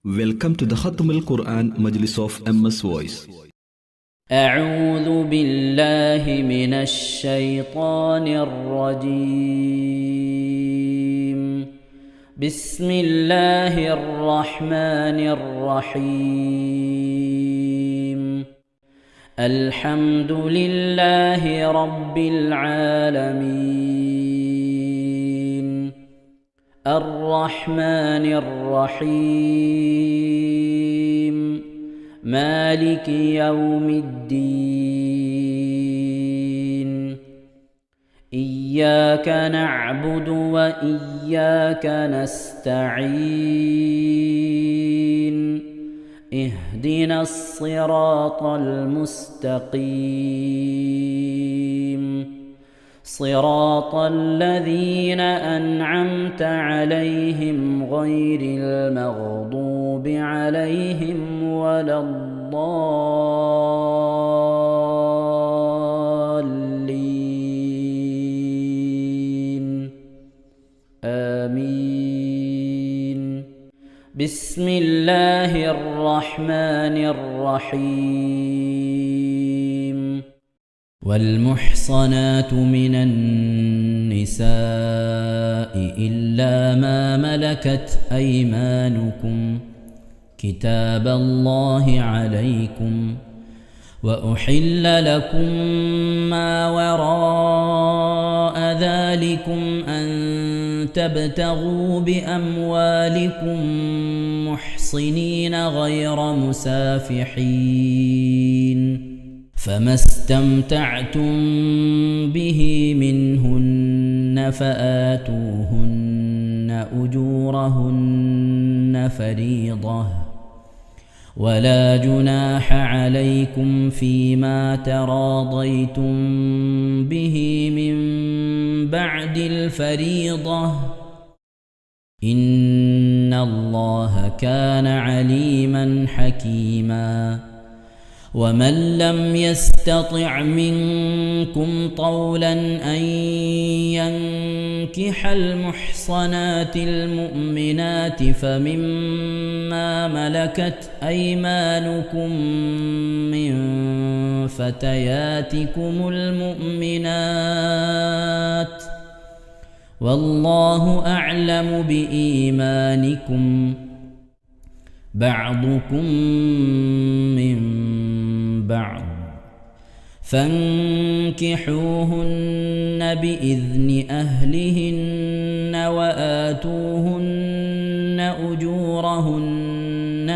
Welcome to the Khatam al-Quran Majlis of MS Voice. أعوذ بالله من الشيطان الرجيم. بسم الله الرحمن الرحيم. الحمد لله رب العالمين. الرحمن الرحيم. مالك يوم الدين. إياك نعبد وإياك نستعين. اهدنا الصراط المستقيم. صراط الذين أنعمت عليهم غير المغضوب عليهم ولا الضالين. آمين. بسم الله الرحمن الرحيم. والمحصنات من النساء إلا ما ملكت أيمانكم كتاب الله عليكم، وأحل لكم ما وراء ذلكم أن تبتغوا بأموالكم محصنين غير مسافحين، فما استمتعتم به منهن فآتوهن أجورهن فريضة، ولا جناح عليكم فيما تراضيتم به من بعد الفريضة، إن الله كان عليما حكيما. ومن لم يستطع منكم طولا أن ينكح المحصنات المؤمنات فمما ملكت أيمانكم من فتياتكم المؤمنات، والله أعلم بإيمانكم، بعضكم من بعض، فانكحوهن بإذن أهلهن وآتوهن أجورهن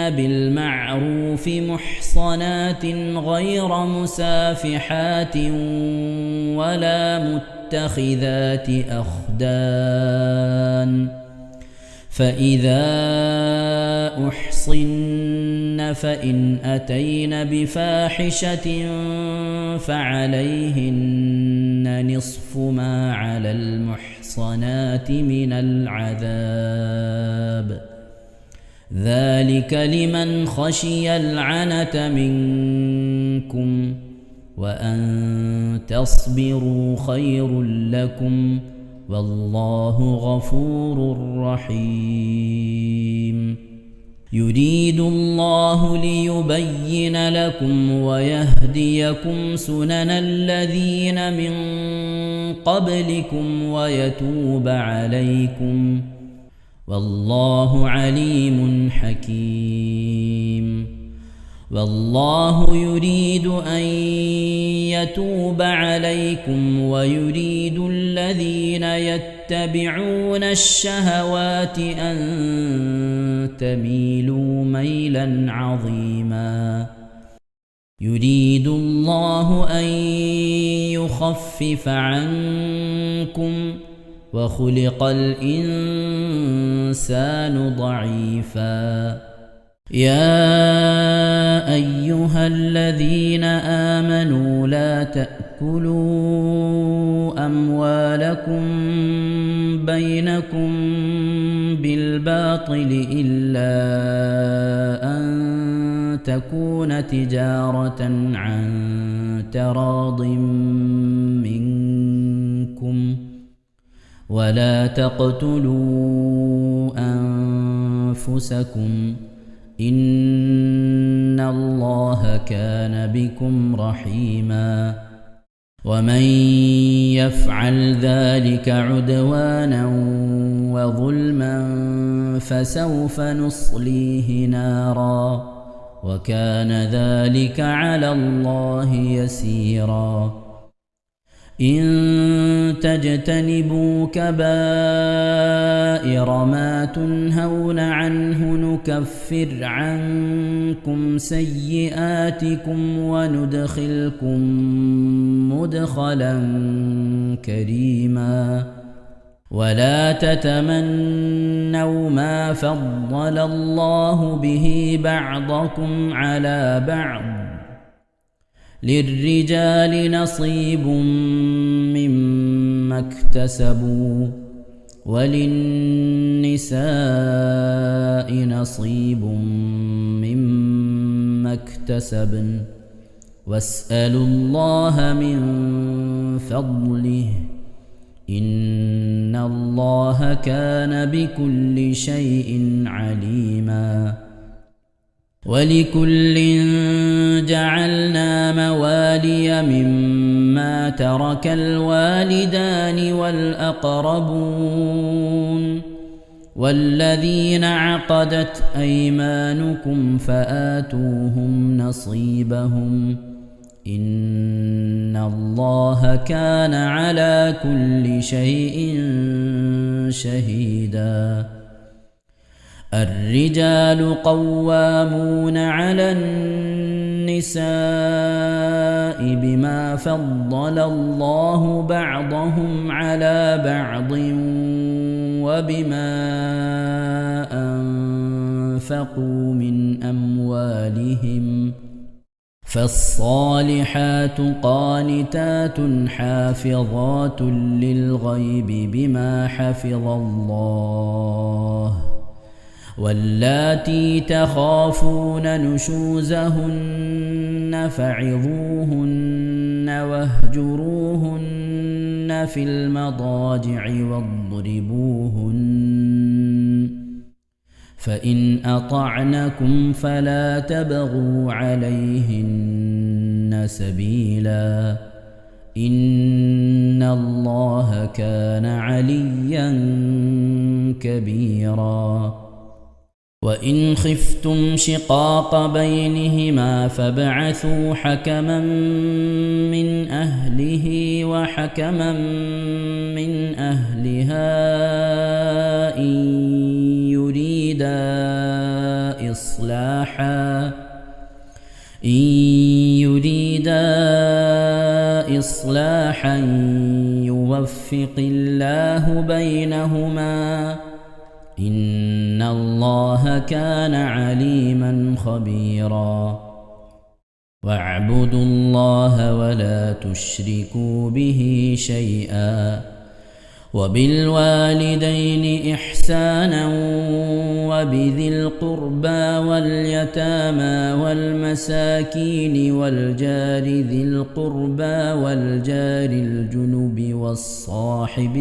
بالمعروف محصنات غير مسافحات ولا متخذات أخدان، فإذا أحصن فإن أتين بفاحشة فعليهن نصف ما على المحصنات من العذاب، ذلك لمن خشي العنة منكم، وأن تصبروا خير لكم، والله غفور رحيم. يريد الله ليبين لكم ويهديكم سنن الذين من قبلكم ويتوب عليكم، والله عليم حكيم. والله يريد أن يتوب عليكم ويريد الذين يتبعون الشهوات أن تميلوا ميلا عظيما. يريد الله أن يخفف عنكم، وخلق الإنسان ضعيفا. يا أيها الذين آمنوا لا تأكلوا أموالكم بينكم بالباطل إلا أن تكون تجارة عن تراض منكم ولا تقتلوا أنفسكم إن الله كان بكم رحيما ومن يفعل ذلك عدوانا وظلما فسوف نصليه نارا وكان ذلك على الله يسيرا إن تجتنبوا كبائر ما تنهون عنه نكفر عنكم سيئاتكم وندخلكم مدخلا كريما ولا تتمنوا ما فضل الله به بعضكم على بعض للرجال نصيب مما اكتسبوا وللنساء نصيب مما اكتسبن واسألوا الله من فضله إن الله كان بكل شيء عليما ولكل جعلنا موالي مما ترك الوالدان والأقربون والذين عقدت أيمانكم فآتوهم نصيبهم إن الله كان على كل شيء شهيدا الرجال قوامون على النساء بما فضل الله بعضهم على بعض وبما أنفقوا من أموالهم فالصالحات قانتات حافظات للغيب بما حفظ الله واللاتي تخافون نشوزهن فعظوهن واهجروهن في المضاجع واضربوهن فإن أطعنكم فلا تبغوا عليهن سبيلا إن الله كان عليا كبيرا وإن خفتم شقاق بينهما فابعثوا حكما من أهله وحكما من أهلها إن يريدا إصلاحا يوفق الله بينهما إن الله كان عليما خبيرا واعبدوا الله ولا تشركوا به شيئا وبالوالدين إحسانا وبذي القربى واليتامى والمساكين والجار ذي القربى والجار الجنب والصاحب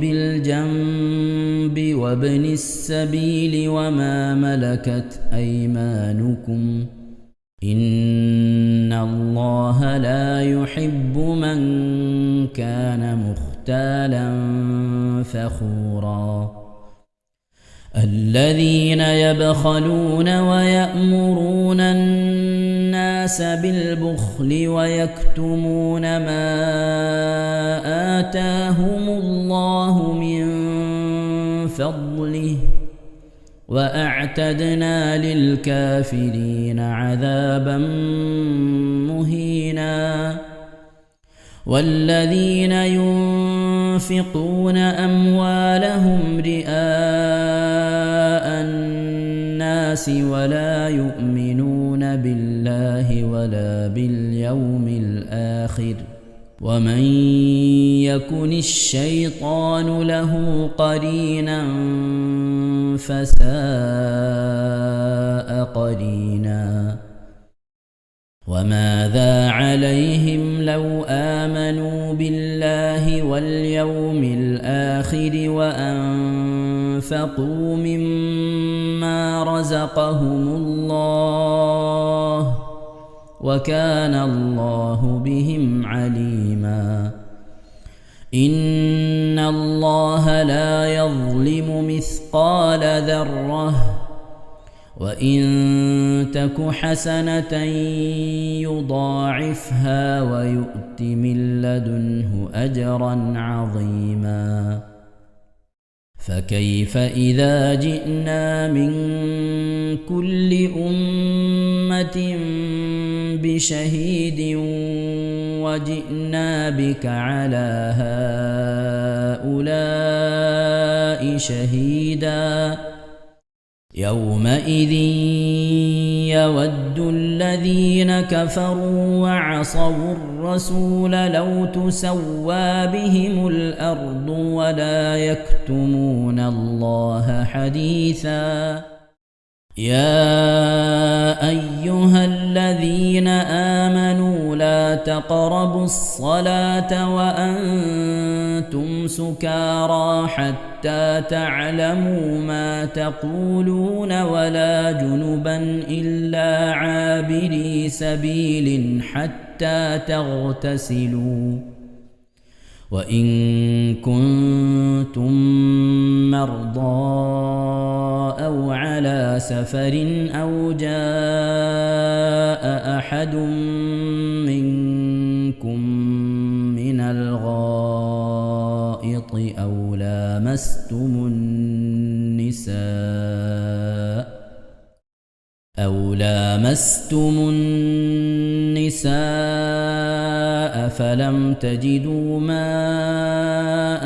بالجنب وابن السبيل وما ملكت أيمانكم إن الله لا يحب من كان مختالا فخورا الذين يبخلون ويأمرون الناس بالبخل ويكتمون ما آتاهم الله من فضله وأعتدنا للكافرين عذابا مهينا والذين ينفقون أموالهم رئاء الناس ولا يؤمنون بالله ولا باليوم الآخر ومن يكن الشيطان له قرينا فساء قرينا وماذا عليهم لو آمنوا بالله واليوم الآخر وأنفقوا مما رزقهم الله وكان الله بهم عليما إن الله لا يظلم مثقال ذرة وإن تك حسنة يضاعفها ويؤت من لدنه أجرا عظيما فكيف إذا جئنا من كل أمة بشهيد وجئنا بك على هؤلاء شهيدا يومئذ يود الذين كفروا وعصوا الرسول لو تسوى بهم الأرض ولا يكتمون الله حديثا يا أيها الذين آمنوا لا تقربوا الصلاة وأنتم سكارى حتى تعلموا ما تقولون ولا جنبا إلا عابري سبيل حتى تغتسلوا وإن كنتم مرضى أو على سفر أو جاء أحد منكم من الغائط أو لامستم النساء فلم تجدوا ماء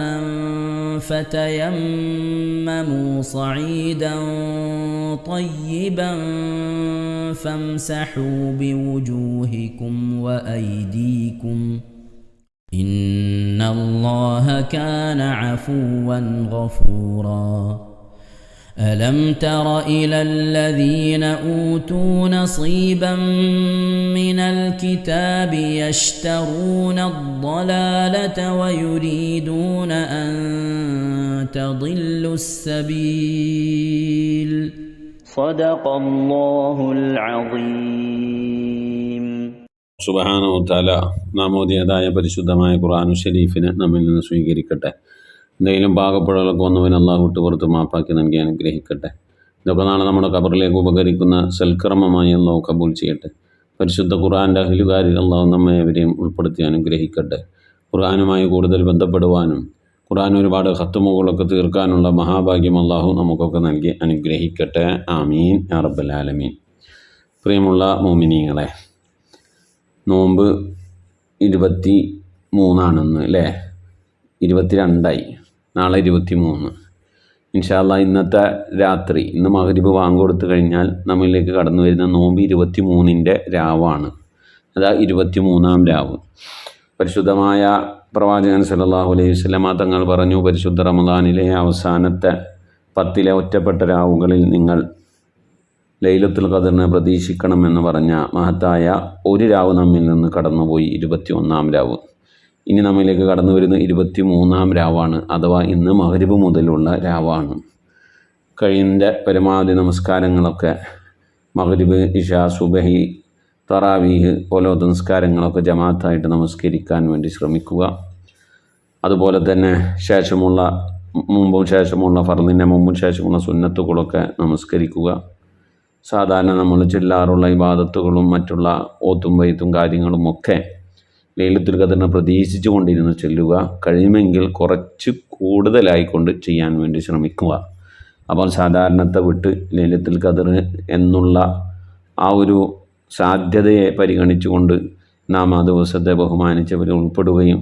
فتيمموا صعيدا طيبا فامسحوا بوجوهكم وأيديكم إن الله كان عفوا غفورا ألم تر إلى الذين أوتوا نصيبا من الكتاب يشترون الضلالة ويريدون أن تضلوا السبيل صدق الله العظيم സുബ്ഹാനഹു വതആല നാം ഓതിയതായ പരിശുദ്ധമായ ഖുർആൻ ശരീഫിനെ നമ്മിൽ നിന്ന് സ്വീകരിക്കട്ടെ. എന്തെങ്കിലും പാകപ്പിഴകളൊക്കെ വന്നവൻ അള്ളാഹു വിട്ടുപുറത്ത് മാപ്പാക്കി നൽകി അനുഗ്രഹിക്കട്ടെ. ഇതൊക്കെ നാളെ നമ്മുടെ ഖബറിലേക്ക് ഉപകരിക്കുന്ന സൽക്കർമ്മമായി അള്ളാഹു കബൂൽ ചെയ്യട്ടെ. പരിശുദ്ധ ഖുർആൻ്റെ അഹ്ലുകാരിൽ അള്ളാഹു നമ്മെ അവരെയും ഉൾപ്പെടുത്തി അനുഗ്രഹിക്കട്ടെ. ഖുർആനുമായി കൂടുതൽ ബന്ധപ്പെടുവാനും ഖുർആൻ ഒരുപാട് ഖത്മുകളൊക്കെ തീർക്കാനുള്ള മഹാഭാഗ്യം അള്ളാഹു നമുക്കൊക്കെ നൽകി അനുഗ്രഹിക്കട്ടെ. ആമീൻ യാ റബ്ബൽ ആലമീൻ. പ്രിയമുള്ള മുഅ്മിനീങ്ങളെ, നോമ്പ് 23 അല്ലേ? 22 നാളെ 23. ഇൻഷാ അല്ലാഹ് ഇന്നത്തെ രാത്രി, ഇന്ന് മഗ്‌രിബ് ബാങ്ക് കൊടുത്തു കഴിഞ്ഞാൽ നമ്മളിലേക്ക് കടന്നു വരുന്ന നോമ്പ് 23ൻ്റെ രാവാണ്. അതാ 23ാം രാവ്. പരിശുദ്ധമായ പ്രവാചകൻ സല്ലല്ലാഹു അലൈഹി വസല്ലമ തങ്ങൾ പറഞ്ഞു, പരിശുദ്ധ റമദാനിലെ അവസാനത്തെ 10 ഒറ്റപ്പെട്ട രാവുകളിൽ നിങ്ങൾ ലൈലത്തുൽ ഖദറിനെ പ്രതീക്ഷിക്കണമെന്ന് പറഞ്ഞ മഹത്തായ ഒരു രാവ് നമ്മിൽ നിന്ന് കടന്നുപോയി, 21ാം രാവ്. ഇനി നമ്മിലേക്ക് കടന്നു വരുന്ന 23ാം രാവാണ്, അഥവാ ഇന്ന് മഗ്‌രിബ് മുതലുള്ള രാവാണ്. കഴിഞ്ഞ പരമാവധി നമസ്കാരങ്ങളൊക്കെ മഗ്‌രിബ്, ഇശാ, സുബഹി, തറാവീഹ് പോലത്തെ നമസ്കാരങ്ങളൊക്കെ ജമാഅത്തായിട്ട് നമസ്കരിക്കാൻ വേണ്ടി ശ്രമിക്കുക. അതുപോലെ തന്നെ മുമ്പും ശേഷമുള്ള ഫർളിൻ്റെ മുമ്പും ശേഷമുള്ള സുന്നത്തുകളൊക്കെ നമസ്കരിക്കുക. സാധാരണ നമ്മൾ ചെല്ലാറുള്ള ഇബാദത്തുകളും മറ്റുള്ള ഓത്തും വൈത്തും കാര്യങ്ങളുമൊക്കെ ലൈലത്തുൽ ഖദറിനെ പ്രതീക്ഷിച്ചു കൊണ്ടിരുന്ന് ചെല്ലുക. കഴിയുമെങ്കിൽ കുറച്ച് കൂടുതലായിക്കൊണ്ട് ചെയ്യാൻ വേണ്ടി ശ്രമിക്കുക. അപ്പോൾ സാധാരണത്തെ വിട്ട് ലൈലത്തുൽ ഖദർ എന്നുള്ള ആ ഒരു സാധ്യതയെ പരിഗണിച്ചുകൊണ്ട് നാം ആ ദിവസത്തെ ബഹുമാനിച്ചവരെ ഉൾപ്പെടുകയും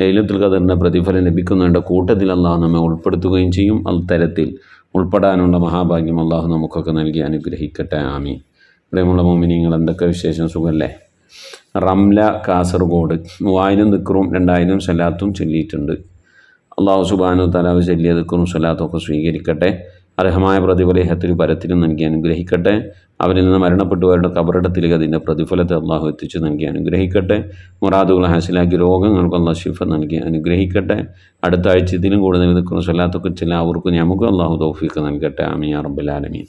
ലൈലത്തുൽ ഖദറിൻ്റെ പ്രതിഫലം ലഭിക്കുന്നതിൻ്റെ കൂട്ടത്തിൽ അള്ളാഹു നമ്മെ ഉൾപ്പെടുത്തുകയും ചെയ്യും. അത്തരത്തിൽ ഉൾപ്പെടാനുള്ള മഹാഭാഗ്യം അള്ളാഹു നമുക്കൊക്കെ നൽകി അനുഗ്രഹിക്കട്ടെ. ആമീൻ. പ്രിയമുള്ള മുഅ്മിനീങ്ങൾ, എന്തൊക്കെ വിശേഷം? സുഖമല്ലേ? റംല കാസർഗോഡ് 3000 ദിക്റും 2000 സലാത്തും ചൊല്ലിയിട്ടുണ്ട്. അള്ളാഹു സുബ്ഹാനഹു വ തആല ചൊല്ലിയ ദിക്റും സലാത്തും ഒക്കെ സ്വീകരിക്കട്ടെ. അർഹമായ പ്രതിഫലത്തിന് പരത്തിലും നൽകി അനുഗ്രഹിക്കട്ടെ. അവരിൽ നിന്ന് മരണപ്പെട്ടവരുടെ കബറിടത്തിലേക്ക് അതിൻ്റെ പ്രതിഫലത്തെ അള്ളാഹു എത്തിച്ച് നൽകി അനുഗ്രഹിക്കട്ടെ. മുറാദുകൾ ഹാസിലാക്കി രോഗങ്ങൾക്ക് അള്ളാഹു ശിഫ നൽകി അനുഗ്രഹിക്കട്ടെ. അടുത്ത ആഴ്ച ഇതിലും കൂടുതൽ ദിക്റും സലാത്തൊക്കെ എല്ലാവർക്കും നമുക്കും അള്ളാഹു തൗഫീഖ് നൽകട്ടെ. ആമീൻ യാ റബ്ബൽ ആലമീൻ.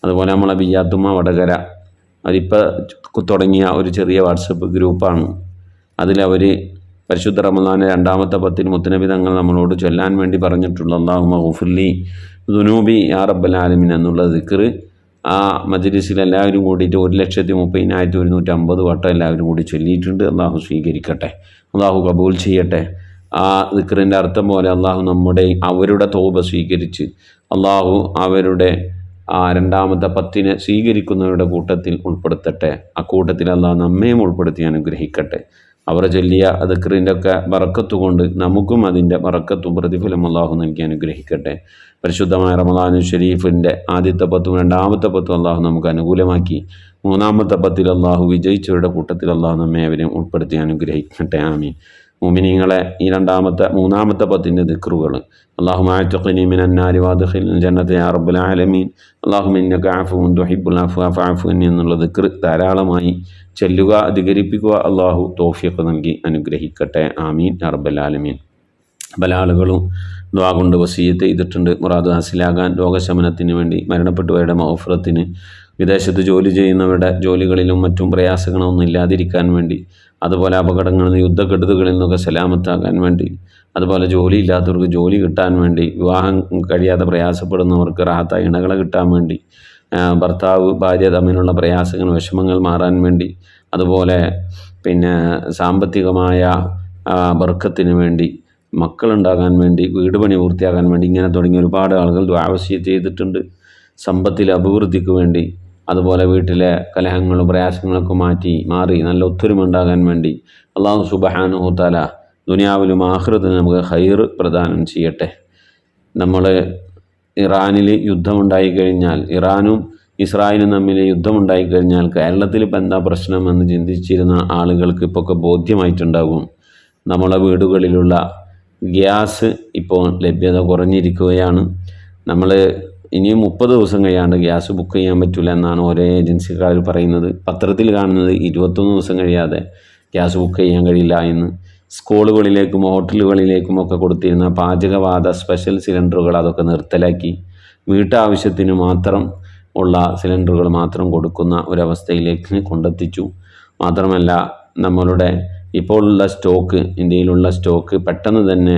അതുപോലെ നമ്മളെ ബിയ്യാത്തുമ്മ വടകര അവരിപ്പോൾ തുടങ്ങിയ ഒരു ചെറിയ വാട്സപ്പ് ഗ്രൂപ്പാണ്. അതിലവർ പരിശുദ്ധ റമദാനിലെ 2ാമത്തെ 10 മുത്തുനബി തങ്ങൾ നമ്മളോട് ചൊല്ലാൻ വേണ്ടി പറഞ്ഞിട്ടുള്ള അല്ലാഹുമ്മ ഗുഫിർലി ദുനൂബി യാ റബ്ബൽ ആലമീൻ എന്നുള്ള ദിക്ർ ആ മജ്ലിസിൽ എല്ലാവരും കൂടിയിട്ട് 1,30,150 വട്ടം എല്ലാവരും കൂടി ചൊല്ലിയിട്ടുണ്ട്. അള്ളാഹു സ്വീകരിക്കട്ടെ, അള്ളാഹു കബൂൽ ചെയ്യട്ടെ. ആ ദിക്റിൻ്റെ അർത്ഥം പോലെ അള്ളാഹു അവരുടെ തൗബ സ്വീകരിച്ച് അള്ളാഹു അവരുടെ ആ 2ാമത്തെ 10 സ്വീകരിക്കുന്നവരുടെ കൂട്ടത്തിൽ ഉൾപ്പെടുത്തട്ടെ. ആ കൂട്ടത്തിൽ അള്ളാഹു നമ്മയും ഉൾപ്പെടുത്തി അനുഗ്രഹിക്കട്ടെ. അവർ ചൊല്ലിയ ദിക്റിൻ്റെ ഒക്കെ ബറക്കത്ത് കൊണ്ട് നമുക്കും അതിൻ്റെ ബറക്കത്തും പ്രതിഫലം അള്ളാഹു നൽകി അനുഗ്രഹിക്കട്ടെ. പരിശുദ്ധമായ റമദാനുൽ ഷരീഫിൻ്റെ ആദ്യത്തെ 10ഉം 2ാമത്തെ 10ഉം അള്ളാഹു നമുക്ക് അനുകൂലമാക്കി 3ാമത്തെ 10ൽ അള്ളാഹു വിജയിച്ചവരുടെ കൂട്ടത്തിൽ അള്ളാഹു നമ്മെ അവരെയും ഉൾപ്പെടുത്തി അനുഗ്രഹിക്കട്ടെ. ആമീൻ. മുഅ്മിനീങ്ങളെ ഈ 3ാമത്തെ 10ൻ്റെ ദിക്റുകൾ അല്ലാഹുമ്മ അഅ്തിഖ്നി മിനൻ നാരി വഅദ്ഖിൽനി ജന്നത യാ റബ്ബൽ ആലമീൻ അല്ലാഹുമ്മ ഇന്നക അഫുവുൻ തുഹിബ്ബുൽ അഫ്വ ഫഅഫു അന്നി എന്നുള്ള ദിക്ർ ധാരാളമായി ചൊല്ലുക, അധികരിപ്പിക്കുക. അള്ളാഹു തൗഫീഖ് നൽകി അനുഗ്രഹിക്കട്ടെ. ആമീൻ യാ റബ്ബൽ ആലമീൻ. പല ആളുകളും ദുആ കൊണ്ട് വസിയ്യത്ത് ചെയ്തിട്ടുണ്ട്. മുറാദ് ഹാസിലാകാൻ, രോഗശമനത്തിന് വേണ്ടി, മരണപ്പെട്ടവരുടെ മഗ്ഫിറത്തിന്, വിദേശത്ത് ജോലി ചെയ്യുന്നവരുടെ ജോലികളിലും മറ്റും പ്രയാസങ്ങളൊന്നും ഇല്ലാതിരിക്കാൻ വേണ്ടി, അതുപോലെ അപകടങ്ങളിൽ നിന്ന് യുദ്ധക്കെടുതികളിൽ നിന്നൊക്കെ സലാമത്താകാൻ വേണ്ടി, അതുപോലെ ജോലി ഇല്ലാത്തവർക്ക് ജോലി കിട്ടാൻ വേണ്ടി, വിവാഹം കഴിയാതെ പ്രയാസപ്പെടുന്നവർക്ക് റാഹത്തായ ഇണകളെ കിട്ടാൻ വേണ്ടി, ഭർത്താവ് ഭാര്യ തമ്മിലുള്ള പ്രയാസങ്ങൾ വിഷമങ്ങൾ മാറാൻ വേണ്ടി, അതുപോലെ സാമ്പത്തികമായ ബർക്കത്തിന് വേണ്ടി, മക്കളുണ്ടാകാൻ വേണ്ടി, വീട് പണി പൂർത്തിയാകാൻ വേണ്ടി, ഇങ്ങനെ തുടങ്ങി ഒരുപാട് ആളുകൾ ദുആ വസിയ്യത്ത് ചെയ്തിട്ടുണ്ട്. സമ്പത്തിലെ അഭിവൃദ്ധിക്ക് വേണ്ടി, അതുപോലെ വീട്ടിലെ കലഹങ്ങളും പ്രയാസങ്ങളൊക്കെ മാറി നല്ല ഒത്തൊരുമ ഉണ്ടാകാൻ വേണ്ടി അല്ലാഹു സുബ്ഹാനഹു വ തആല ദുനിയാവിലും ആഖിറത്തിലും നമുക്ക് ഖൈർ പ്രദാനം ചെയ്യട്ടെ. നമ്മൾ ഇറാനിൽ യുദ്ധമുണ്ടായിക്കഴിഞ്ഞാൽ, ഇറാനും ഇസ്രായേലും തമ്മിൽ യുദ്ധമുണ്ടായിക്കഴിഞ്ഞാൽ കേരളത്തിൽ ഇപ്പം എന്താ പ്രശ്നമെന്ന് ചിന്തിച്ചിരുന്ന ആളുകൾക്ക് ഇപ്പോൾ ഒക്കെ ബോധ്യമായിട്ടുണ്ടാകും. നമ്മളെ വീടുകളിലുള്ള ഗ്യാസ് ഇപ്പോൾ ലഭ്യത കുറഞ്ഞിരിക്കുകയാണ്. നമ്മൾ ഇനിയും 30 ദിവസം കഴിയാണ്ട് ഗ്യാസ് ബുക്ക് ചെയ്യാൻ പറ്റില്ല എന്നാണ് ഓരോ ഏജൻസിക്കാർ പറയുന്നത്. പത്രത്തിൽ കാണുന്നത് 21 ദിവസം കഴിയാതെ ഗ്യാസ് ബുക്ക് ചെയ്യാൻ കഴിയില്ല എന്ന്. സ്കൂളുകളിലേക്കും ഹോട്ടലുകളിലേക്കും ഒക്കെ കൊടുത്തിരുന്ന പാചകവാത സ്പെഷ്യൽ സിലിണ്ടറുകൾ അതൊക്കെ നിർത്തലാക്കി വീട്ടാവശ്യത്തിന് മാത്രം ഉള്ള സിലിണ്ടറുകൾ മാത്രം കൊടുക്കുന്ന ഒരവസ്ഥയിലേക്ക് കൊണ്ടെത്തിച്ചു. മാത്രമല്ല നമ്മളുടെ ഇപ്പോഴുള്ള സ്റ്റോക്ക്, ഇന്ത്യയിലുള്ള സ്റ്റോക്ക് പെട്ടെന്ന് തന്നെ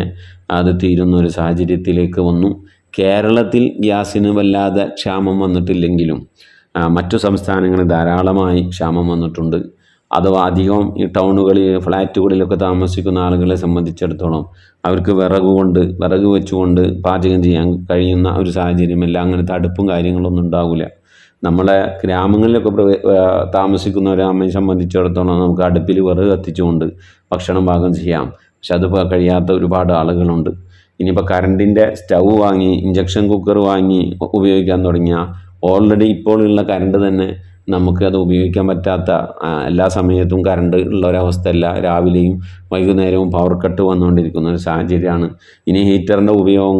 അത് തീരുന്ന ഒരു സാഹചര്യത്തിലേക്ക് വന്നു. കേരളത്തിൽ ഗ്യാസിന് വല്ലാതെ ക്ഷാമം വന്നിട്ടില്ലെങ്കിലും മറ്റു സംസ്ഥാനങ്ങളിൽ ധാരാളമായി ക്ഷാമം വന്നിട്ടുണ്ട്. അഥവാ അധികം ഈ ടൗണുകളിൽ ഫ്ലാറ്റുകളിലൊക്കെ താമസിക്കുന്ന ആളുകളെ സംബന്ധിച്ചിടത്തോളം അവർക്ക് വിറക് വെച്ചുകൊണ്ട് പാചകം ചെയ്യാൻ കഴിയുന്ന ഒരു സാഹചര്യമല്ല. അങ്ങനത്തെ അടുപ്പും കാര്യങ്ങളൊന്നും ഉണ്ടാവില്ല. നമ്മളെ ഗ്രാമങ്ങളിലൊക്കെ താമസിക്കുന്നവരെ അമ്മയെ സംബന്ധിച്ചിടത്തോളം നമുക്ക് അടുപ്പിൽ വിറക് കത്തിച്ചുകൊണ്ട് ഭക്ഷണം പാകം ചെയ്യാം. പക്ഷെ അതിപ്പോൾ കഴിയാത്ത ഒരുപാട് ആളുകളുണ്ട്. ഇനിയിപ്പോൾ കറണ്ടിൻ്റെ സ്റ്റൗ വാങ്ങി, ഇഞ്ചക്ഷൻ കുക്കർ വാങ്ങി ഉപയോഗിക്കാൻ തുടങ്ങിയ ഓൾറെഡി ഇപ്പോഴുള്ള കറണ്ട് തന്നെ നമുക്ക് അത് ഉപയോഗിക്കാൻ പറ്റാത്ത, എല്ലാ സമയത്തും കറണ്ട് ഉള്ള ഒരവസ്ഥയല്ല. രാവിലെയും വൈകുന്നേരവും പവർ കട്ട് വന്നുകൊണ്ടിരിക്കുന്ന ഒരു സാഹചര്യമാണ്. ഇനി ഹീറ്ററിൻ്റെ ഉപയോഗം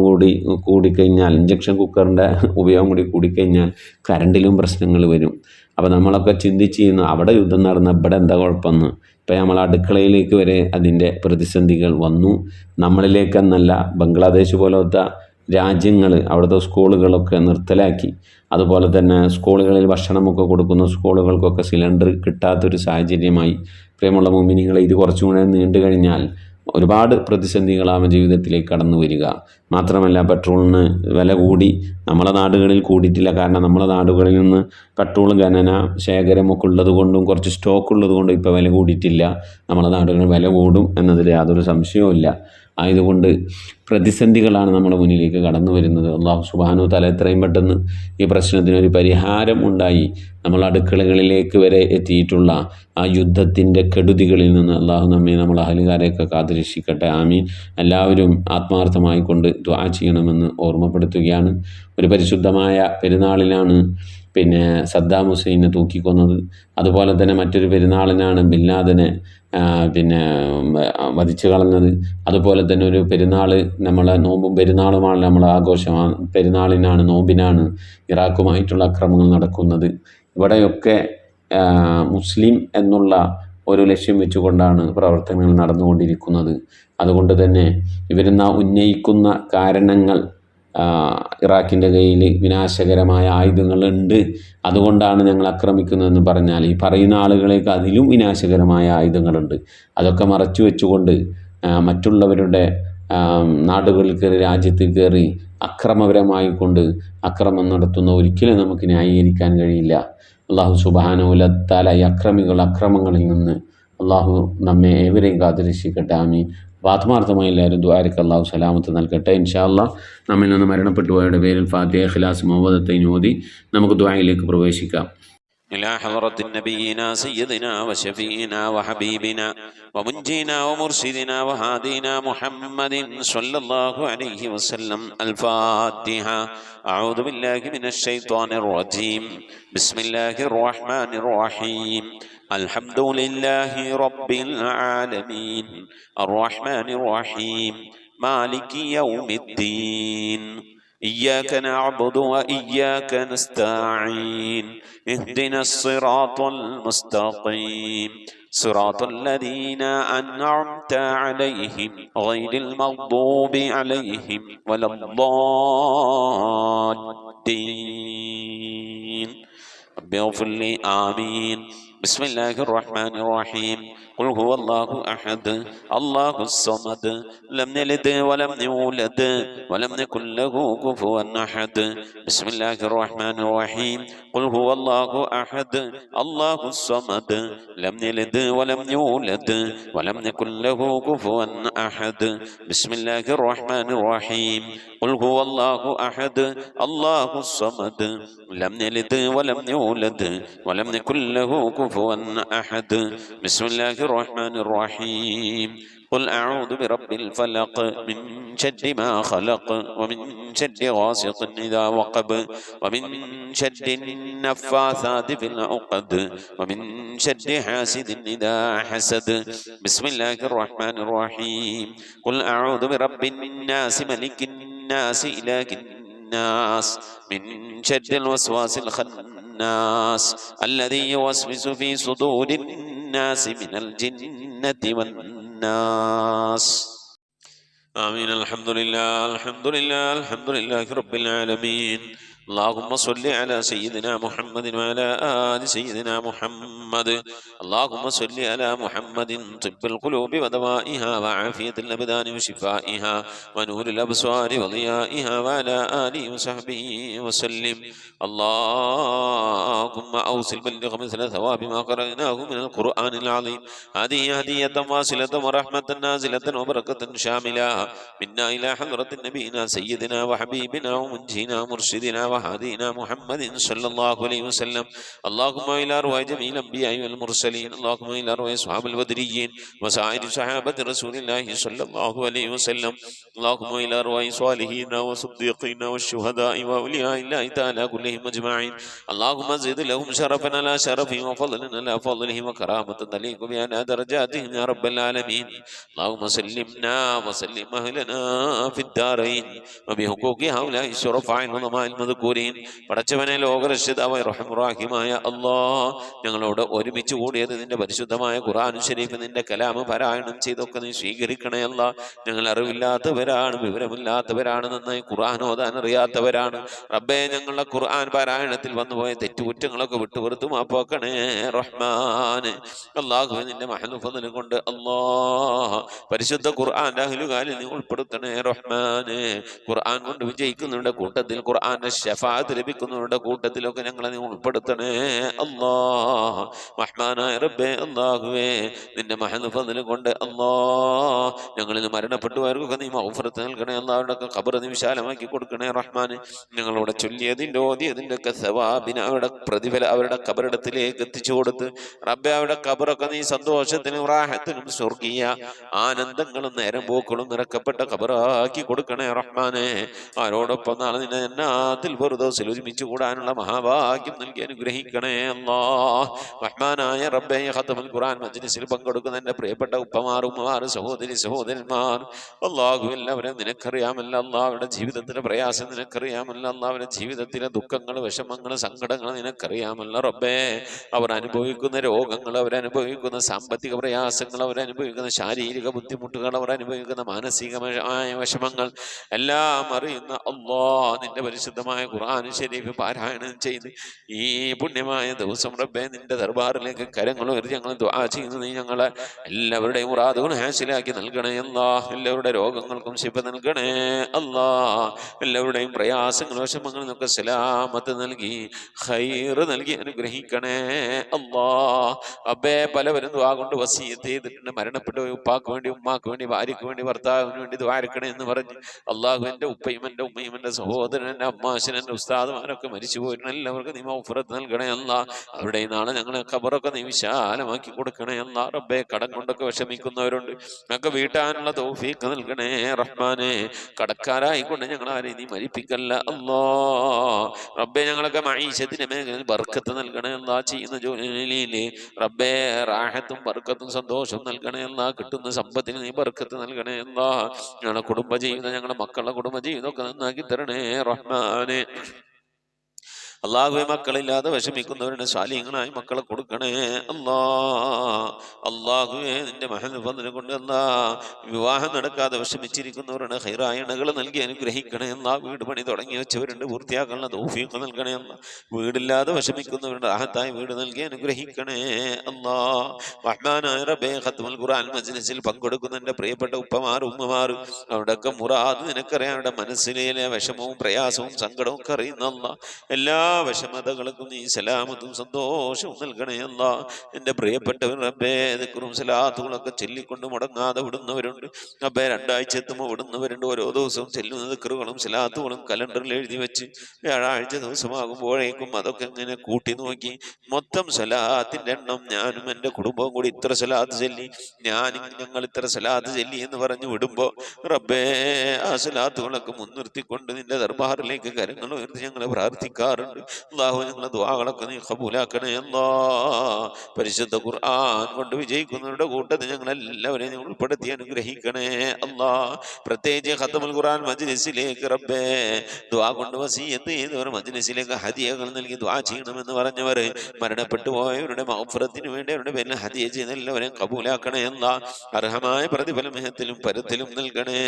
കൂടിക്കഴിഞ്ഞാൽ, ഇഞ്ചക്ഷൻ കുക്കറിൻ്റെ ഉപയോഗം കൂടിക്കഴിഞ്ഞാൽ കറണ്ടിലും പ്രശ്നങ്ങൾ വരും. അപ്പോൾ നമ്മളൊക്കെ ചിന്തിച്ചിരുന്നു അവിടെ യുദ്ധം നടന്ന ഇവിടെ എന്താ കുഴപ്പമെന്ന്. ഇപ്പോൾ നമ്മൾ അടുക്കളയിലേക്ക് വരെ അതിൻ്റെ പ്രതിസന്ധികൾ വന്നു. നമ്മളിലേക്കെന്നല്ല, ബംഗ്ലാദേശ് പോലത്തെ രാജ്യങ്ങൾ അവിടുത്തെ സ്കൂളുകളൊക്കെ നിർത്തലാക്കി. അതുപോലെ തന്നെ സ്കൂളുകളിൽ ഭക്ഷണമൊക്കെ കൊടുക്കുന്ന സ്കൂളുകൾക്കൊക്കെ സിലിണ്ടർ കിട്ടാത്തൊരു സാഹചര്യമായി. പ്രിയമുള്ള മുഅ്മിനീങ്ങളെ, ഇത് കുറച്ചും കൂടെ നീണ്ടു കഴിഞ്ഞാൽ ഒരുപാട് പ്രതിസന്ധികളാണ് ജീവിതത്തിലേക്ക് കടന്നു വരിക. മാത്രമല്ല പെട്രോളിന് വില കൂടി. നമ്മളെ നാടുകളിൽ കൂടിയിട്ടില്ല. കാരണം നമ്മളെ നാടുകളിൽ നിന്ന് പെട്രോൾ ഖനന ശേഖരമൊക്കെ ഉള്ളത് കൊണ്ടും കുറച്ച് സ്റ്റോക്ക് ഉള്ളത് കൊണ്ടും ഇപ്പോൾ വില കൂടിയിട്ടില്ല. നമ്മളെ നാടുകളിൽ വില കൂടും എന്നതിൽ യാതൊരു സംശയവും ഇല്ല. ആയതുകൊണ്ട് പ്രതിസന്ധികളാണ് നമ്മുടെ മുന്നിലേക്ക് കടന്നു വരുന്നത്. അല്ലാഹു സുബ്ഹാനഹു വ തആല എത്രയും പെട്ടെന്ന് ഈ പ്രശ്നത്തിനൊരു പരിഹാരം ഉണ്ടായി നമ്മൾ അടുക്കളകളിലേക്ക് വരെ എത്തിയിട്ടുള്ള ആ യുദ്ധത്തിൻ്റെ കെടുതികളിൽ നിന്ന് അല്ലാഹു നമ്മെ നമ്മൾ അഹലുകാരെയൊക്കെ കാത്തുരക്ഷിക്കട്ടെ. ആമീൻ. എല്ലാവരും ആത്മാർത്ഥമായി കൊണ്ട് ദുആ ചെയ്യണമെന്ന് ഓർമ്മപ്പെടുത്തുകയാണ്. ഒരു പരിശുദ്ധമായ പെരുന്നാളിലാണ് സദ്ദാം ഹുസൈനെ തൂക്കിക്കൊന്നത്. അതുപോലെ തന്നെ മറ്റൊരു പെരുന്നാളിനാണ് ബിൻ ലാദനെ വധിച്ചു കളഞ്ഞത്. അതുപോലെ തന്നെ ഒരു പെരുന്നാൾ, നമ്മളെ നോമ്പും പെരുന്നാളുമാണ് നമ്മളെ ആഘോഷം. പെരുന്നാളിനാണ്, നോമ്പിനാണ് ഇറാഖുമായിട്ടുള്ള അക്രമങ്ങൾ നടക്കുന്നത്. ഇവിടെയൊക്കെ മുസ്ലിം എന്നുള്ള ഒരു ലക്ഷ്യം വെച്ചുകൊണ്ടാണ് പ്രവർത്തനങ്ങൾ നടന്നുകൊണ്ടിരിക്കുന്നത്. അതുകൊണ്ട് തന്നെ ഇവരെന്നാ ഉന്നയിക്കുന്ന കാരണങ്ങൾ, ഇറാഖിൻ്റെ കയ്യിൽ വിനാശകരമായ ആയുധങ്ങളുണ്ട്, അതുകൊണ്ടാണ് ഞങ്ങൾ ആക്രമിക്കുന്നതെന്ന് പറഞ്ഞാൽ, ഈ പറയുന്ന ആളുകളേക്ക് അതിലും വിനാശകരമായ ആയുധങ്ങളുണ്ട്. അതൊക്കെ മറച്ചു വെച്ചുകൊണ്ട് മറ്റുള്ളവരുടെ നാടുകളിൽ കയറി, രാജ്യത്തിൽ കയറി അക്രമപരമായി കൊണ്ട് അക്രമം നടത്തുന്ന ഒരിക്കലും നമുക്ക് ന്യായീകരിക്കാൻ കഴിയില്ല. അള്ളാഹു സുബ്ഹാനഹു വ തആല ഈ അക്രമങ്ങളിൽ നിന്ന് അള്ളാഹു നമ്മെ ഏവരെയും കാത്തുരക്ഷിക്കട്ടെ. ആമീൻ. ആത്മാർത്ഥമായി എല്ലാവരും ദുആക്ക് അള്ളാഹു സലാമത്ത് നൽകട്ടെ. ഇൻഷാ അല്ലാഹ് നമ്മിൽ നിന്ന് മരണപ്പെട്ടു പോയവരുടെ പേരിൽ ഫാത്തിഹ, ഇഖ്ലാസ്, മുഅവ്വദത്തൈൻ ഓതി നമുക്ക് ദുആയിലേക്ക് പ്രവേശിക്കാം. إلى حضرة نبينا سيدنا وشفينا وحبيبنا ومنجينا ومرشدنا وهادينا محمد صلى الله عليه وسلم. الفاتحة. أعوذ بالله من الشيطان الرجيم. بسم الله الرحمن الرحيم. الحمد لله رب العالمين الرحمن الرحيم مالك يوم الدين. إياك نعبد وإياك نستعين. اهدنا الصراط المستقيم صراط الذين أنعمت عليهم غير المغضوب عليهم ولا الضالين. رب اغفر لي. آمين. بسم الله الرحمن الرحيم. قل هو الله أحد الله الصمد لم يلد ولم يولد ولم يكن له كفوا أحد. بسم الله الرحمن الرحيم. قل هو الله أحد الله الصمد لم يلد ولم يولد ولم يكن له كفوا أحد. بسم الله الرحمن الرحيم. قل هو الله أحد الله الصمد لم يلد ولم يولد ولم يكن له كفوا أحد. بسم الله الرحمن الرحيم. قل أعوذ برب الفلق من شر ما خلق ومن شر غاسق إذا وقب ومن شر النفاثات في العقد ومن شر حاسد إذا حسد. بسم الله الرحمن الرحيم. قل أعوذ برب الناس ملك الناس إله الناس من شر الوسواس الخناس الذي يوسوس في صدور الناس من الجنة والناس. آمين. الحمد لله الحمد لله الحمد لله رب العالمين. اللهم صل على سيدنا محمد وعلى آل سيدنا محمد. اللهم صل على محمد طب القلوب ودوائها وعافية الأبدان وشفائها ونور الأبصار وضيائها وعلى آله وصحبه وسلم. اللهم أوصل بلغ مثل ثواب ما قرأناه من القرآن العظيم. هذه هدية واصلة ورحمة نازلة وبركة شاملة منا إلى حضرة نبينا سيدنا وحبيبنا ومنجينا ومرشدنا وهادينا محمد صلى الله عليه وسلم. اللهم إلى أرواح جميع الأنبياء والمرسلين. اللهم إلى أرواح أصحاب البدريين وسائر صحابة رسول الله صلى الله عليه وسلم. اللهم إلى أرواح صالحين وصديقين والشهداء وأولياء الله تعالى كلهم أجمعين. اللهم زد لهم شرفا على شرفهم وفضلا على فضلهم وكرامة تليق بأعلى درجاتهم يا رب العالمين. اللهم سلمنا وسلم أهلنا في الدارين وبحقوق هؤلاء الشرفاء العظماء المذكورين. പടച്ചവനെ ലോകരക്ഷിതാവായ റഹ്മാനായ അല്ലാഹ്, ഞങ്ങളോട് ഒരുമിച്ച് കൂടിയത് നിന്റെ പരിശുദ്ധമായ ഖുർആൻ ശരീഫ് നിന്റെ കലാമ് പാരായണം ചെയ്തൊക്കെ നീ സ്വീകരിക്കണേ അല്ലാഹ്. ഞങ്ങൾ അറിവില്ലാത്തവരാണ്, വിവരമില്ലാത്തവരാണ്, നന്നായി ഖുർആൻ ഓതാൻ അറിയാത്തവരാണ്. റബ്ബേ, ഞങ്ങളുടെ ഖുർആൻ പാരായണത്തിൽ വന്നുപോയ തെറ്റുകുറ്റങ്ങളൊക്കെ വിട്ടുപുറത്തു മാപ്പാക്കണേ റഹ്മാൻ. അല്ലാഹു നിന്റെ മഹദ് ഫദ്ൽ കൊണ്ട് അല്ലാഹ് പരിശുദ്ധ ഖുർആന്റെ അഹ്ലുകാരിൽ നീ ഉൾപ്പെടുത്തണേ റഹ്മാൻ. ഖുർആൻ കൊണ്ട് വിജയിക്കുന്നവരുടെ കൂട്ടത്തിൽ, ഖുർആന്റെ ശഫാഅത്ത് ലഭിക്കുന്നവരുടെ കൂട്ടത്തിലൊക്കെ ഞങ്ങളെ നീ ഉൾപ്പെടുത്തണേ അല്ലാഹ്. റഹ്മാനായ റബ്ബേ, അല്ലാഹുവേ, നിന്റെ മഹദ് ഫദ്ൽ കൊണ്ട് അല്ലാഹ് ഞങ്ങളിൽ മരണപ്പെട്ടുപോയവർക്കൊക്കെ നീ മഗ്ഫിറത്ത് നൽകണേ അല്ലാഹ്. അവരുടെയൊക്കെ ഖബർ നീ വിശാലമാക്കി കൊടുക്കണേ റഹ്മാൻ. ഞങ്ങളോട് ചൊല്ലിയതിൻ്റെ ഓതിയതിൻ്റെ ഒക്കെ സവാബിനെ അവരുടെ പ്രതിഫലം അവരുടെ കബറിടത്തിലേക്ക് എത്തിച്ചു കൊടുത്ത് റബ്ബെ അവരുടെ കബറൊക്കെ നീ സന്തോഷത്തിനും റാഹത്തിനും സ്വർഗീയ ആനന്ദങ്ങളും നേരം പോക്കളും നിറക്കപ്പെട്ട കബറാക്കി കൊടുക്കണേ റഹ്മാനെ. അവരോടൊപ്പം നാളെ നിന്നെ ജന്നാത്തിൽ ഫിർദൗസിൽ ഒരുമിച്ച് കൂടാനുള്ള മഹാഭാഗ്യം നൽകി അനുഗ്രഹിക്കണേ അല്ലാഹ്. റഹ്മാനായ റബ്ബേ, ഖത്മുൽ ഖുർആൻ മജ്ലിസിൽ പങ്കെടുക്കുന്ന എൻ്റെ പ്രിയപ്പെട്ട ഉപ്പമാർ, ഉമ്മമാർ, സഹോദരി സഹോദരന്മാർ, അല്ലാഹു എല്ലാവരും നിനക്കറിയാമല്ലോ. അല്ലാഹുവിന്റെ ജീവിതത്തിലെ പ്രയാസം നിനക്കറിയാമല്ലോ. അല്ലാഹുവിന്റെ ജീവിതത്തിലെ ദുഃഖങ്ങൾ, വിഷമങ്ങൾ, സങ്കടങ്ങൾ നിനക്കറിയാമല്ലോ റബ്ബേ. അവർ അനുഭവിക്കുന്ന രോഗങ്ങൾ, അവരനുഭവിക്കുന്ന സാമ്പത്തിക പ്രയാസങ്ങൾ, അവരനുഭവിക്കുന്ന ശാരീരിക ബുദ്ധിമുട്ടുകൾ, അവർ അനുഭവിക്കുന്ന മാനസികമായ വിഷമങ്ങൾ എല്ലാം അറിയുന്ന അല്ലാഹ്, നിന്റെ പരിശുദ്ധമായ ഖുർആൻ ശരീഫ് പാരായണം ചെയ്ത് ഈ പുണ്യമായ ദിവസം റബ്ബേ നിന്റെ ദർബാറിലേക്ക് കരങ്ങൾ ഉയർത്തി ഞങ്ങൾ ദുആ ചെയ്യുന്നു. നീ ഞങ്ങളെ എല്ലാവരുടെയും മുറാദുകൾ ഹാസിലാക്കി നൽകണേ അല്ലാഹ്. എല്ലാവരുടെ രോഗങ്ങൾക്കും ശിഫ നൽകണേ അല്ലാഹ്. എല്ലാവരുടെയും പ്രയാസങ്ങൾ, വിഷമങ്ങളിൽ നിന്നൊക്കെ സലാമത്ത് നൽകി ഖൈറ് നൽകി അനുഗ്രഹിക്കണേ അല്ലാഹ്. അബ്ബേ, പലവരും ദുആ കൊണ്ട് വസിയത്ത് ചെയ്തിട്ടുണ്ട്. മരണപ്പെട്ട ഉപ്പാക്ക് വേണ്ടി, ഉമ്മാക്ക് വേണ്ടി, ഭാര്യയ്ക്ക് വേണ്ടി, ഭർത്താവിന് വേണ്ടി ദ്വാരക്കണേ എന്ന് പറഞ്ഞ് അള്ളാഹു എൻ്റെ ഉപ്പയും എൻ്റെ ഉമ്മയും എൻ്റെ സഹോദരൻ, എൻ്റെ അമ്മാശൻ, എൻ്റെ ഉസ്താദുമാരൊക്കെ മരിച്ചു പോയിട്ടുണ്ട്. എല്ലാവർക്കും നീ മഗ്ഫിറത്ത് നൽകണേ അല്ലാഹ്. അവരുടെ നാളെ ഞങ്ങളെ ഖബറൊക്കെ നീ വിശാലമാക്കി കൊടുക്കണേ അല്ലാഹ്. റബ്ബേ, കടം കൊണ്ടൊക്കെ വിഷമിക്കുന്നവരുണ്ട്, ഞങ്ങൾക്ക് വീട്ടാനുള്ള തൗഫീഖ് നൽകണേ റഹ്മാനെ. കടക്കാരായിക്കൊണ്ട് ഞങ്ങളാരെയും നീ മരിപ്പിക്കല്ല അല്ലാഹ്. റബ്ബേ, ഞങ്ങളൊക്കെ മഈശത്തിന്റെ മേഖലയിൽ ബർക്കത്ത് നൽകണേ അല്ലാഹ്. ചെയ്യുന്ന ജോലിയിലെ റബ്ബേ റാഹത്തും ബർക്കത്തും സന്തോഷവും നൽകണേ അല്ലാഹ്. കിട്ടുന്ന സമ്പത്തിന് നീ ബർക്കത്ത് നൽകണേ അല്ലാഹ്. ഞങ്ങളുടെ കുടുംബജീവിതം, ഞങ്ങളുടെ മക്കളുടെ കുടുംബജീവിതം ഒക്കെ നന്നാക്കി തരണേ റഹ്മാനെ. അള്ളാഹുവെ, മക്കളില്ലാതെ വിഷമിക്കുന്നവരുടെ സ്വാലിഹ്യങ്ങളായി മക്കളെ കൊടുക്കണേ അല്ലാഹ്. അള്ളാഹുവെ, നിന്റെ മഹൽ ഫദ്ൽ കൊണ്ട് വിവാഹം നടക്കാതെ വിഷമിച്ചിരിക്കുന്നവരുടെ ഖൈറായ ഇണകൾ നൽകി അനുഗ്രഹിക്കണേ അല്ലാഹ്. വീട് പണി തുടങ്ങി വെച്ചവരുണ്ട്, പൂർത്തിയാക്കാനുള്ള തൗഫീഖ് നൽകണേ അല്ലാഹ്. വീടില്ലാതെ വിഷമിക്കുന്നവരുടെ റാഹത്തായ വീട് നൽകി അനുഗ്രഹിക്കണേ അല്ലാഹ്. റഹ്മാനായ റബ്ബേ, ഖത്മുൽ ഖുർആൻ മജ്ലിസിൽ പങ്കെടുക്കുന്ന എൻ്റെ പ്രിയപ്പെട്ട ഉപ്പമാർ, ഉമ്മമാർ, അവിടെയൊക്കെ മുറാദ് നിനക്കറിയാം. അവരുടെ മനസ്സിലെ വിഷമവും പ്രയാസവും സങ്കടവും ഒക്കെ അറിയുന്ന അല്ലാഹ്. എല്ലാ വിഷമതകൾക്കും നീ സലാമത്തും സന്തോഷവും നൽകണേ അല്ലാഹ്. എൻ്റെ പ്രിയപ്പെട്ടവർ റബ്ബേ, ദിക്റും സലാത്തുകളൊക്കെ ചൊല്ലിക്കൊണ്ട് മുടങ്ങാതെ വിടുന്നവരുണ്ട് റബ്ബേ. 2 ആഴ്ച എത്തുമ്പോൾ വിടുന്നവരുണ്ട്. ഓരോ ദിവസവും ചെല്ലുന്ന ദിക്റുകളും സലാത്തുകളും കലണ്ടറിൽ എഴുതി വെച്ച് വ്യാഴാഴ്ച ദിവസമാകുമ്പോഴേക്കും അതൊക്കെ ഇങ്ങനെ കൂട്ടി നോക്കി മൊത്തം സലാത്തിൻ്റെ എണ്ണം ഞാനും എൻ്റെ കുടുംബവും കൂടി ഇത്ര സലാത്ത് ചൊല്ലി, ഞങ്ങൾ ഇത്ര സലാത്ത് ചൊല്ലി എന്ന് പറഞ്ഞു വിടുമ്പോൾ റബ്ബേ, ആ സലാത്തുകളൊക്കെ മുൻനിർത്തിക്കൊണ്ട് നിന്റെ ദർബാറിലേക്ക് കരങ്ങൾ ഉയർത്തി ഞങ്ങൾ പ്രാർത്ഥിക്കാറുണ്ട്. അല്ലാഹു, ഞങ്ങളുടെ ദുആകളൊക്കെ നീ ഖബൂലാക്കണേ അല്ലാഹ്. പരിശുദ്ധ ഖുർആൻ കൊണ്ട് വിജയിക്കുന്നവരുടെ കൂട്ടത്തിൽ ഞങ്ങളെല്ലാവരെയും നീ ഉൾപ്പെടുത്തി അനുഗ്രഹിക്കണേ അല്ലാഹ്. പ്രത്യേകിച്ച് ഖത്മുൽ ഖുർആൻ മജ്ലിസിലേക്ക് റബ്ബേ ദുആ കൊണ്ട് വസിയത്ത് ചെയ്തവർ, മജ്ലിസിലേക്ക് ഹദിയകൾ നൽകി ദുആ ചെയ്യണമെന്ന് പറഞ്ഞവർ, മരണപ്പെട്ടു പോയവരുടെ മഗ്ഫിറത്തിന് വേണ്ടി അവരുടെ പേരിൽ ഹദിയ ചെയ്ത എല്ലാവരെയും ഖബൂലാക്കണേ അല്ലാഹ്. അർഹമായ പ്രതിഫലം ഇഹത്തിലും പരത്തിലും നൽകണേ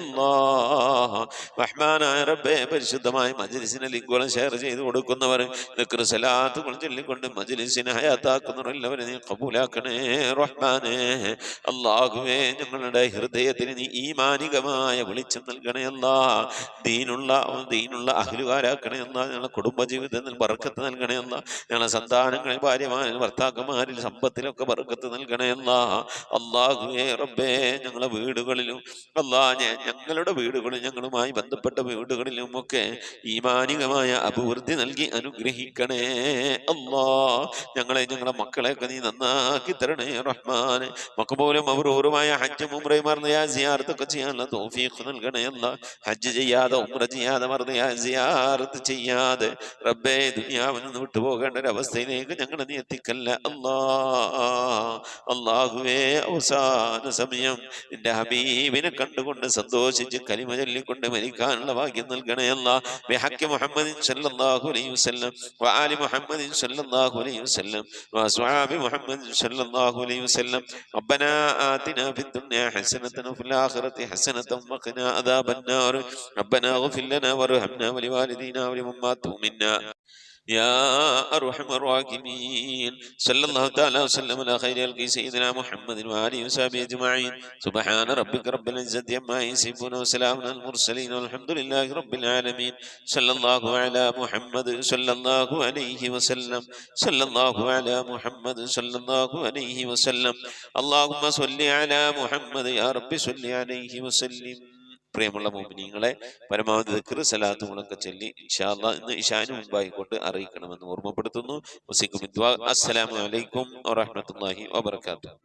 അല്ലാഹ്. റഹ്മാനായ റബ്ബേ, പരിശുദ്ധമായ മജ്ലിസിനെ ലിങ്കുകൾ ഷെയർ ചെയ്ത് കൊടുക്കുന്നവർ, ദിക്ർ സലാത്തുകൾ ചൊല്ലിക്കൊണ്ട് മജ്ലിസിനെ ഹയാത്താക്കുന്നവർ എല്ലാവരും നീ ഖബൂലാക്കണേ റഹ്മാനെ. അല്ലാഹുവേ, ഞങ്ങളുടെ ഹൃദയത്തിന് നീ ഈമാനികമായ വെളിച്ചം നൽകണേ അല്ലാഹ്. ദീനുള്ള അഹ്ലുകാരാക്കണേ അല്ലാഹ്. ഞങ്ങളുടെ കുടുംബജീവിതത്തിൽ ബർക്കത്ത് നൽകണേ അല്ലാഹ്. ഞങ്ങളുടെ സന്താനങ്ങളിൽ, ഭാര്യമാരിൽ, ഭർത്താക്കന്മാരിൽ, സമ്പത്തിലൊക്കെ ബർക്കത്ത് നൽകണേ അല്ലാഹ്. അല്ലാഹുവേ റബ്ബേ, ഞങ്ങളുടെ വീടുകളിലും ഞങ്ങളുടെ വീടുകളിലും ഞങ്ങളുമായി ബന്ധപ്പെട്ട വീടുകളിലും ഒക്കെ ഈമാനികമായ അഭിവൃദ്ധി നൽകി അനുഗ്രഹിക്കണേ അല്ലാഹ്. ഞങ്ങളുടെ മക്കളെയൊക്കെ നീ നന്നാക്കി തരണേ റഹ്മാനെ. മഖബൂലും മബ്റൂറുമായ ഹജ്ജും ഉംറയും മർദിയായ സിയാറത്തൊക്കെ ചെയ്യാനുള്ള തൗഫീഖ് നൽകണേ അല്ലാഹ്. ഹജ്ജ് ചെയ്യാതെ, ഉംറ ചെയ്യാതെ, മർദിയായ സിയാറത്ത് ചെയ്യാതെ റബ്ബേ ദുനിയാവിൽ നിന്ന് വിട്ടുപോകേണ്ട ഒരു അവസ്ഥയിലേക്ക് ഞങ്ങളെ നീ എത്തിക്കല്ല അല്ലാഹ്. അല്ലാഹുവേ, അവസാന സമയം നിന്റെ ഹബീബിനെ കണ്ടുകൊണ്ട് സന്തോഷിച്ച് കലിമ ചൊല്ലിക്കൊണ്ട് മരിക്കാനുള്ള ഭാഗ്യം നൽകണേ അല്ലാഹ്. ബിഹഖി മുഹമ്മദിൻ സല്ലല്ലാഹു അലൈഹി വസല്ലം വആലി മുഹമ്മദിൻ സല്ലല്ലാഹു അലൈഹി വസല്ലം വഅസ്ഹാബി മുഹമ്മദിൻ സല്ലല്ലാഹു അലൈഹി വസല്ലം. റബ്ബനാ ആതിനാ ഫിദ്ദുനിയാ ഹസനതൻ വഫിൽ ആഖിറതി ഹസനതൻ വഖിനാ അദാബന്നാർ. റബ്ബനാ ഇഗ്ഫിർ ലനാ വർഹംനാ വലിവാലിദീനാ വലിമൻ മാതു മിന്നാ يا أرحم الراحمين. صلى الله تعالى وسلم على خير خلقه سيدنا محمد وآله وصحبه أجمعين. سبحان ربك رب العزة عما يصفون وسلام على المرسلين والحمد لله رب العالمين. صلى الله على محمد صلى الله عليه وسلم. صلى الله على محمد صلى الله عليه وسلم. اللهم صل على محمد يا رب صل عليه وسلم. പ്രിയമുള്ള മുഅ്മിനീങ്ങളെ പരമാവധി ദിക്ർ സലാത്തുകളൊക്കെ ചൊല്ലി ഇൻഷാ അല്ലാഹ് ഇന്ന് ഇശാന് മുമ്പായിക്കൊണ്ട് അറിയിക്കണമെന്ന് ഓർമ്മപ്പെടുത്തുന്നു. അസ്സലാമു അലൈക്കും വറഹ്മത്തുള്ളാഹി വബറകാതുഹു.